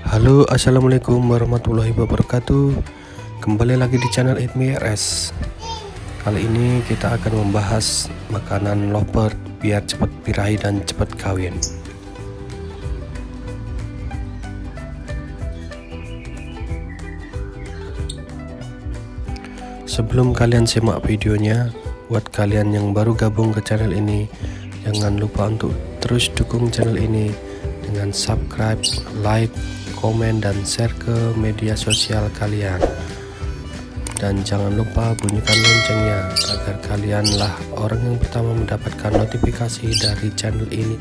Halo, assalamualaikum warahmatullahi wabarakatuh. Kembali lagi di channel ITMIRS. Kali ini kita akan membahas makanan lovebird biar cepat birahi dan cepat kawin. Sebelum kalian simak videonya, buat kalian yang baru gabung ke channel ini, jangan lupa untuk terus dukung channel ini dengan subscribe, like, komen, dan share ke media sosial kalian. Dan jangan lupa bunyikan loncengnya agar kalianlah orang yang pertama mendapatkan notifikasi dari channel ini.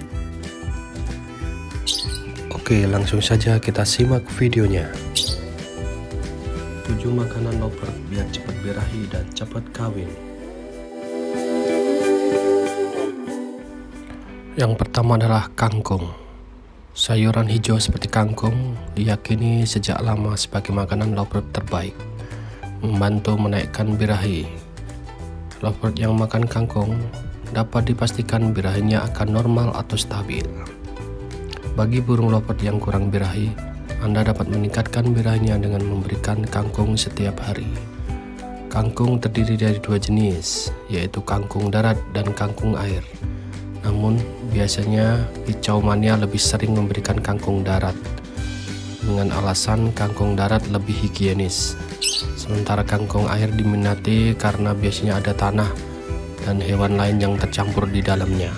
Oke, langsung saja kita simak videonya. 7 makanan lovebird biar cepat birahi dan cepat kawin. Yang pertama adalah kangkung. Sayuran hijau seperti kangkung diyakini sejak lama sebagai makanan lovebird terbaik, membantu menaikkan birahi. Lovebird yang makan kangkung dapat dipastikan birahinya akan normal atau stabil. Bagi burung lovebird yang kurang birahi, Anda dapat meningkatkan birahinya dengan memberikan kangkung setiap hari. Kangkung terdiri dari 2 jenis, yaitu kangkung darat dan kangkung air. Namun, biasanya kicau mania lebih sering memberikan kangkung darat, dengan alasan kangkung darat lebih higienis. Sementara kangkung air diminati karena biasanya ada tanah dan hewan lain yang tercampur di dalamnya.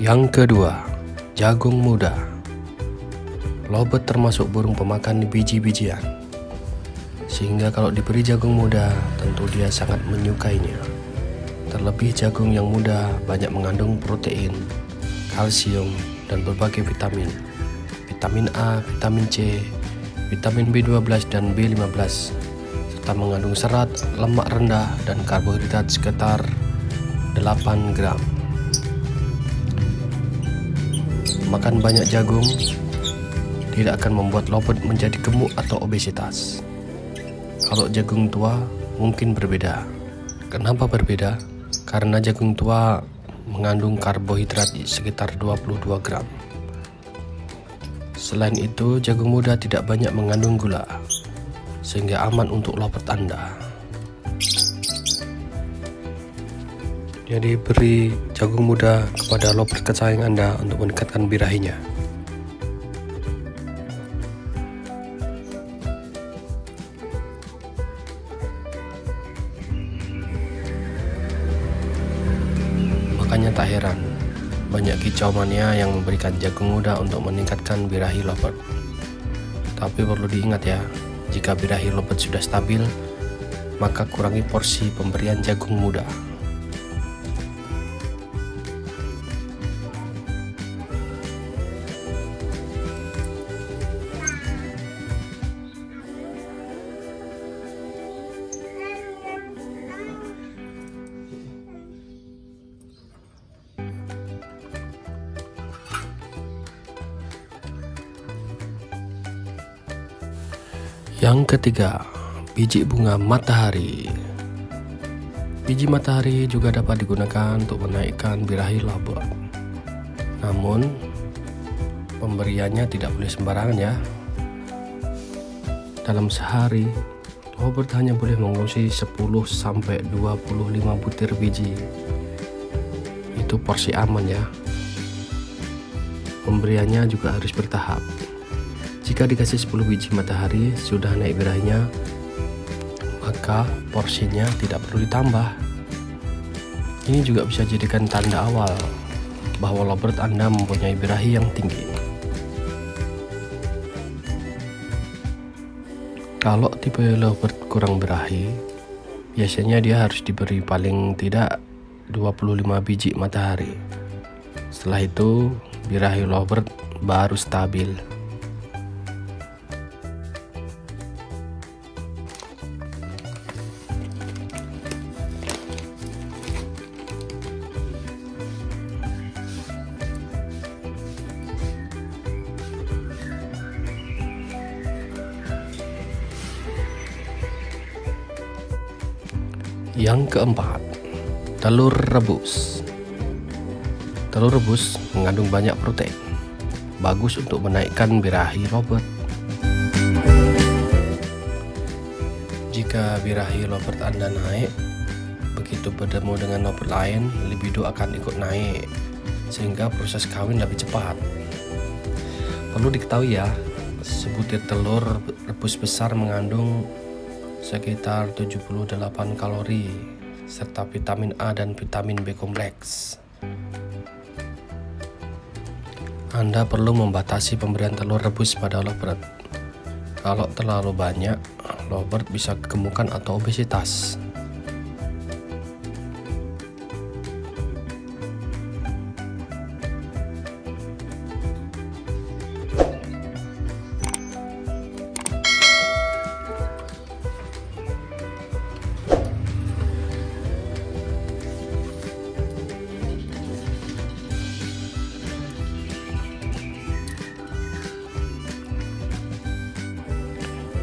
Yang kedua, jagung muda. Lovebird termasuk burung pemakan biji-bijian, sehingga kalau diberi jagung muda tentu dia sangat menyukainya. Terlebih jagung yang muda banyak mengandung protein, kalsium, dan berbagai vitamin. Vitamin A, vitamin C, vitamin B12 dan B15, serta mengandung serat, lemak rendah, dan karbohidrat sekitar 8 gram. Makan banyak jagung tidak akan membuat lovebird menjadi gemuk atau obesitas. Kalau jagung tua mungkin berbeda. Kenapa berbeda? Karena jagung tua mengandung karbohidrat sekitar 22 gram. Selain itu, jagung muda tidak banyak mengandung gula, sehingga aman untuk lovebird Anda. Jadi beri jagung muda kepada lovebird kesayangan Anda untuk meningkatkan birahinya. Makanya tak heran banyak kicau mania yang memberikan jagung muda untuk meningkatkan birahi lovebird. Tapi perlu diingat ya, jika birahi lovebird sudah stabil, maka kurangi porsi pemberian jagung muda. Yang ketiga, biji bunga matahari. Biji matahari juga dapat digunakan untuk menaikkan birahi lovebird. Namun, pemberiannya tidak boleh sembarangan ya. Dalam sehari, lovebird hanya boleh mengonsumsi 10-25 butir biji. Itu porsi aman ya. Pemberiannya juga harus bertahap. Jika dikasih 10 biji matahari sudah naik birahinya, maka porsinya tidak perlu ditambah. Ini juga bisa jadikan tanda awal bahwa lovebird Anda mempunyai birahi yang tinggi. Kalau tipe lovebird kurang birahi, biasanya dia harus diberi paling tidak 25 biji matahari. Setelah itu birahi lovebird baru stabil. Yang keempat, telur rebus. Telur rebus mengandung banyak protein, bagus untuk menaikkan birahi lovebird. Jika birahi lovebird Anda naik, begitu bertemu dengan lovebird lain, libido akan ikut naik, sehingga proses kawin lebih cepat. Perlu diketahui ya, sebutir telur rebus besar mengandung sekitar 78 kalori serta vitamin A dan vitamin B kompleks. Anda perlu membatasi pemberian telur rebus pada lovebird. Kalau terlalu banyak, lovebird bisa kegemukan atau obesitas.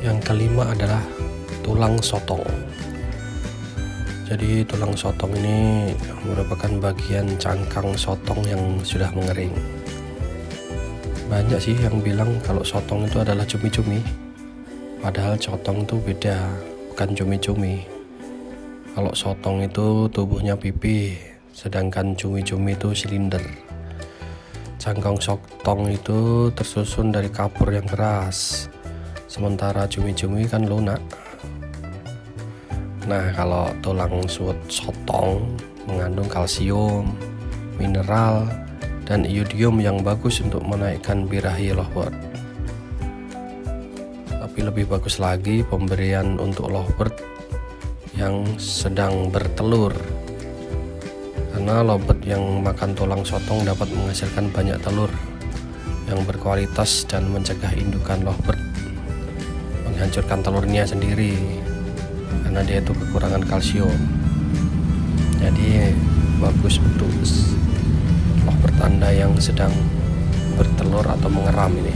Yang kelima adalah tulang sotong. Jadi tulang sotong ini merupakan bagian cangkang sotong yang sudah mengering. Banyak sih yang bilang kalau sotong itu adalah cumi-cumi, padahal sotong itu beda, bukan cumi-cumi. Kalau sotong itu tubuhnya pipih, sedangkan cumi-cumi itu silinder. Cangkang sotong itu tersusun dari kapur yang keras, sementara cumi-cumi kan lunak. Nah, kalau tulang sotong mengandung kalsium, mineral, dan iodium yang bagus untuk menaikkan birahi lovebird. Tapi lebih bagus lagi pemberian untuk lovebird yang sedang bertelur, karena lovebird yang makan tulang sotong dapat menghasilkan banyak telur yang berkualitas dan mencegah indukan lovebird menghancurkan telurnya sendiri karena dia itu kekurangan kalsium. Jadi bagus untuk lovebird Anda yang sedang bertelur atau mengeram ini.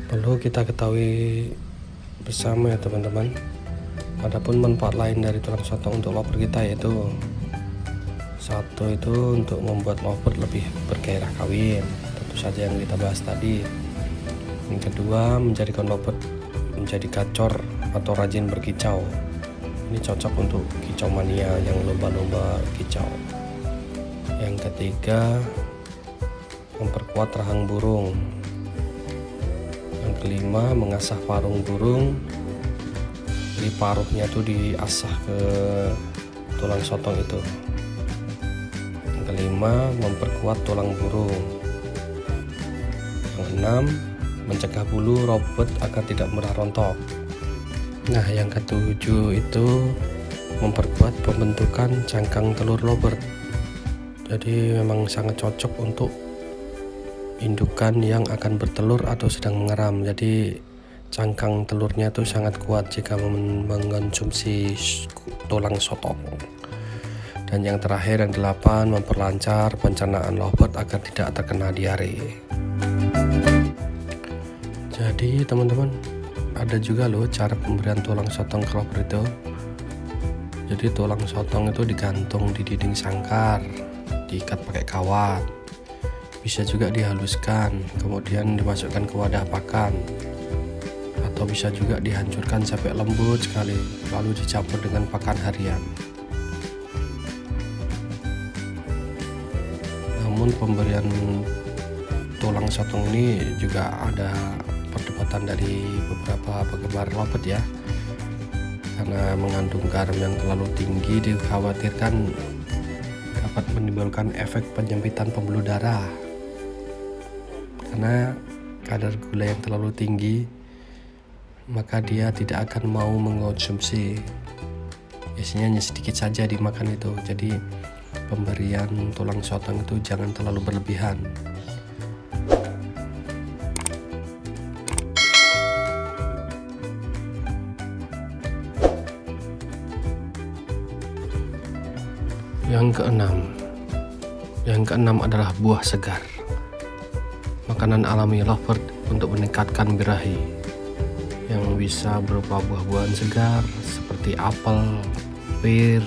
Perlu kita ketahui bersama ya teman-teman, adapun manfaat lain dari tulang sotong untuk lovebird kita yaitu satu itu untuk membuat lovebird lebih bergairah kawin, tentu saja yang kita bahas tadi. Yang kedua, menjadikan lovebird menjadi gacor atau rajin berkicau. Ini cocok untuk kicau mania yang lomba-lomba kicau. Yang ketiga, memperkuat rahang burung. Yang kelima, mengasah parung burung. Jadi paruhnya tuh diasah ke tulang sotong itu. Kelima, memperkuat tulang burung. Yang enam, mencegah bulu lovebird agar tidak mudah rontok. Nah, yang ketujuh itu memperkuat pembentukan cangkang telur lovebird. Jadi memang sangat cocok untuk indukan yang akan bertelur atau sedang mengeram. Jadi cangkang telurnya itu sangat kuat jika mengonsumsi tulang sotong. Dan yang terakhir, yang delapan, memperlancar pencernaan lovebird agar tidak terkena diare. Jadi teman-teman, ada juga loh cara pemberian tulang sotong ke lovebird itu. Jadi tulang sotong itu digantung di dinding sangkar, diikat pakai kawat. Bisa juga dihaluskan, kemudian dimasukkan ke wadah pakan. Atau bisa juga dihancurkan sampai lembut sekali, lalu dicampur dengan pakan harian. Namun pemberian tulang sotong ini juga ada perdebatan dari beberapa penggemar lovebird ya, karena mengandung garam yang terlalu tinggi dikhawatirkan dapat menimbulkan efek penyempitan pembuluh darah, karena kadar gula yang terlalu tinggi maka dia tidak akan mau mengonsumsi. Biasanya hanya sedikit saja dimakan itu. Jadi pemberian tulang sotong itu jangan terlalu berlebihan. Yang keenam adalah buah segar. Makanan alami lovebird untuk meningkatkan birahi, yang bisa berupa buah-buahan segar seperti apel, pir,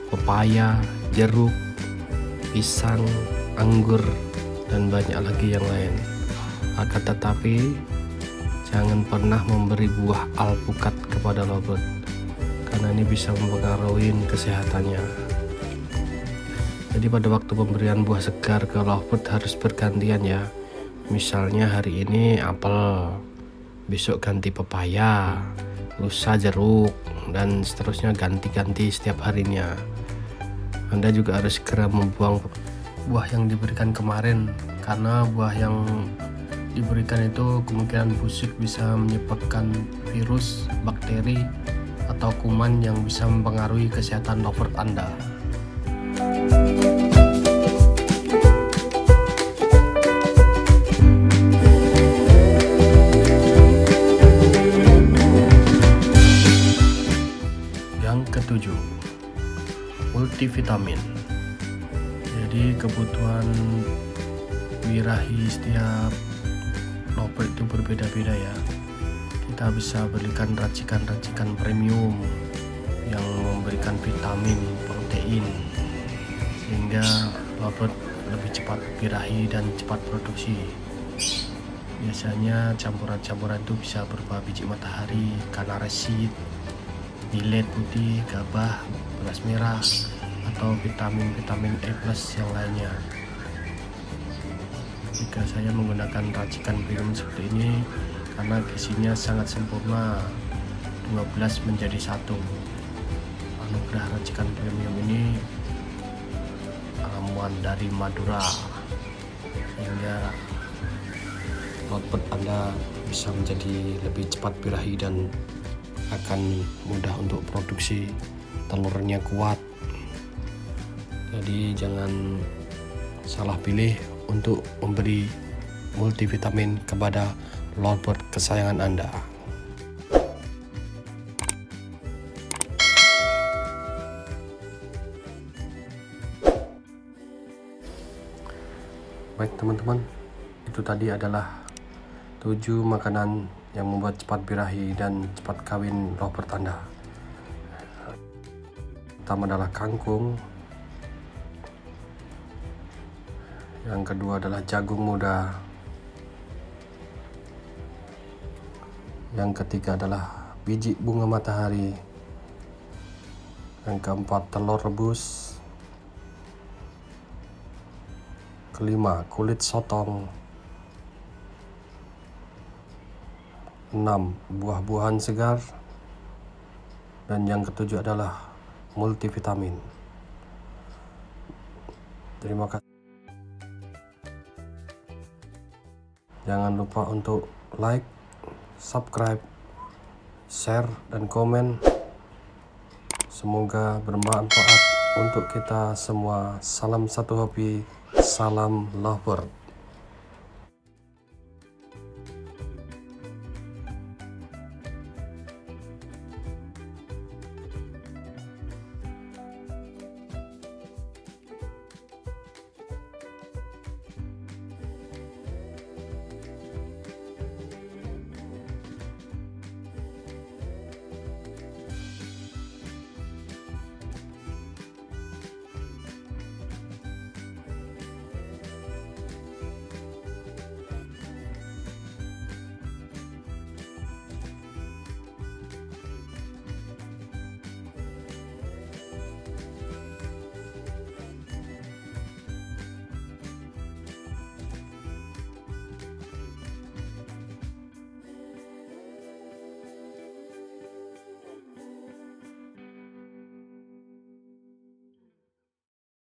pepaya, jeruk, pisang, anggur, dan banyak lagi yang lain. Akan tetapi jangan pernah memberi buah alpukat kepada lovebird, karena ini bisa mempengaruhi kesehatannya. Jadi pada waktu pemberian buah segar ke lovebird harus bergantian ya. Misalnya hari ini apel, besok ganti pepaya, lusa jeruk, dan seterusnya, ganti-ganti setiap harinya. Anda juga harus segera membuang buah yang diberikan kemarin, karena buah yang diberikan itu kemungkinan busuk bisa menyebabkan virus, bakteri, atau kuman yang bisa mempengaruhi kesehatan lovebird Anda. Yang ketujuh, multivitamin. Jadi kebutuhan birahi setiap lovebird itu berbeda-beda ya. Kita bisa belikan racikan-racikan premium yang memberikan vitamin, protein, sehingga lovebird lebih cepat birahi dan cepat produksi. Biasanya campuran-campuran itu bisa berupa biji matahari, canary seed, millet putih, gabah, beras merah, atau vitamin-vitamin E+ yang lainnya. Jika saya menggunakan racikan premium seperti ini karena gizinya sangat sempurna, 12 menjadi 1. Anugerah racikan premium ini ramuan dari Madura, sehingga lovebird Anda bisa menjadi lebih cepat birahi dan akan mudah untuk produksi, telurnya kuat. Jadi jangan salah pilih untuk memberi multivitamin kepada lovebird kesayangan Anda. Baik teman-teman, itu tadi adalah 7 makanan yang membuat cepat birahi dan cepat kawin lovebird Anda. Pertama adalah kangkung, yang kedua adalah jagung muda, yang ketiga adalah biji bunga matahari, yang keempat telur rebus, kelima kulit sotong, 6 buah-buahan segar, dan yang ketujuh adalah multivitamin. Terima kasih. Jangan lupa untuk like, subscribe, share, dan komen. Semoga bermanfaat untuk kita semua. Salam satu hobi, salam lovebird.